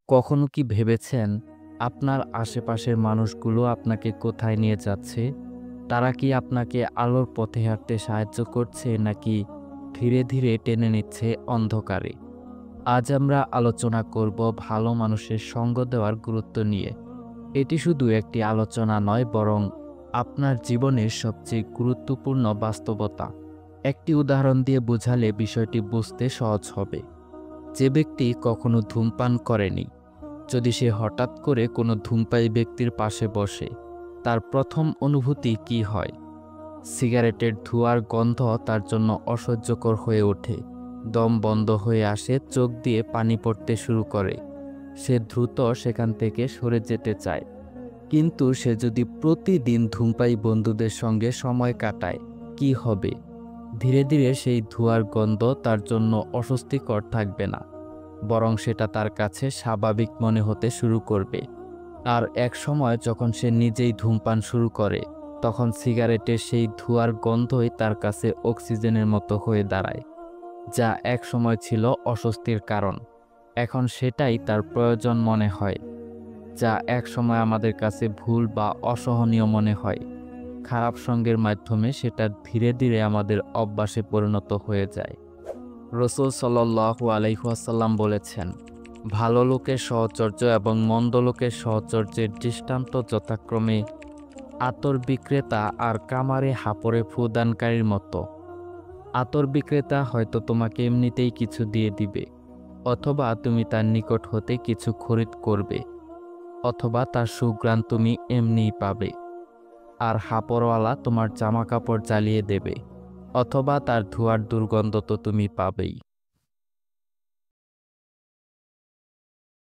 কখনো কি ভেবেছেন আপনার আশেপাশের মানুষগুলো আপনাকে কোথায় নিয়ে যাচ্ছে? তারা কি আপনাকে আলোর পথে হাঁটতে সাহায্য করছে নাকি ধীরে ধীরে টেনে নিচ্ছে অন্ধকারে? আজ আমরা আলোচনা করব ভালো মানুষের সঙ্গ দেওয়ার গুরুত্ব নিয়ে। এটি শুধু একটি আলোচনা নয়, বরং আপনার জীবনের সবচেয়ে গুরুত্বপূর্ণ বাস্তবতা। একটি উদাহরণ দিয়ে বোঝালে বিষয়টি বুঝতে সহজ হবে। যে ব্যক্তি কখনো ধূমপান করেনি, যদি সে হঠাৎ করে কোনো ধূমপায়ী ব্যক্তির পাশে বসে, তার প্রথম অনুভূতি কি হয়? সিগারেটের ধোঁয়ার গন্ধ তার জন্য অসহ্যকর হয়ে ওঠে, দম বন্ধ হয়ে আসে, চোখ দিয়ে পানি পড়তে শুরু করে। সে দ্রুত সেখান থেকে সরে যেতে চায়। কিন্তু সে যদি প্রতিদিন ধূমপায়ী বন্ধুদের সঙ্গে সময় কাটায়, কি হবে? ধীরে ধীরে সেই ধোঁয়ার গন্ধ তার জন্য অস্বস্তিকর থাকবে না, বরং সেটা তার কাছে স্বাভাবিক মনে হতে শুরু করবে। আর এক সময় যখন সে নিজেই ধূমপান শুরু করে, তখন সিগারেটের সেই ধোঁয়ার গন্ধই তার কাছে অক্সিজেনের মতো হয়ে দাঁড়ায়। যা এক সময় ছিল অস্বস্তির কারণ, এখন সেটাই তার প্রয়োজন মনে হয়। যা এক সময় আমাদের কাছে ভুল বা অসহনীয় মনে হয়, খারাপ সঙ্গের মাধ্যমে সেটা ধীরে ধীরে আমাদের অভ্যাসে পরিণত হয়ে যায়। রাসূল সাল্লাল্লাহু আলাইহি ওয়াসাল্লাম বলেছেন, ভালো লোকের সাহচর্য এবং মন্দ লোকের সাহচর্যের দৃষ্টান্ত যথাক্রমে আতর বিক্রেতা আর কামারে হাপড়ে ফুদানকারীর মতো। আতর বিক্রেতা হয়তো তোমাকে এমনিতেই কিছু দিয়ে দিবে, অথবা তুমি তার নিকট হতে কিছু খরিদ করবে, অথবা তার সুঘ্রাণ তুমি এমনিই পাবে। আর হাপড়ওয়ালা তোমার জামা কাপড় জ্বালিয়ে দেবে, অথবা তার ধোঁয়ার দুর্গন্ধ তো তুমি পাবেই।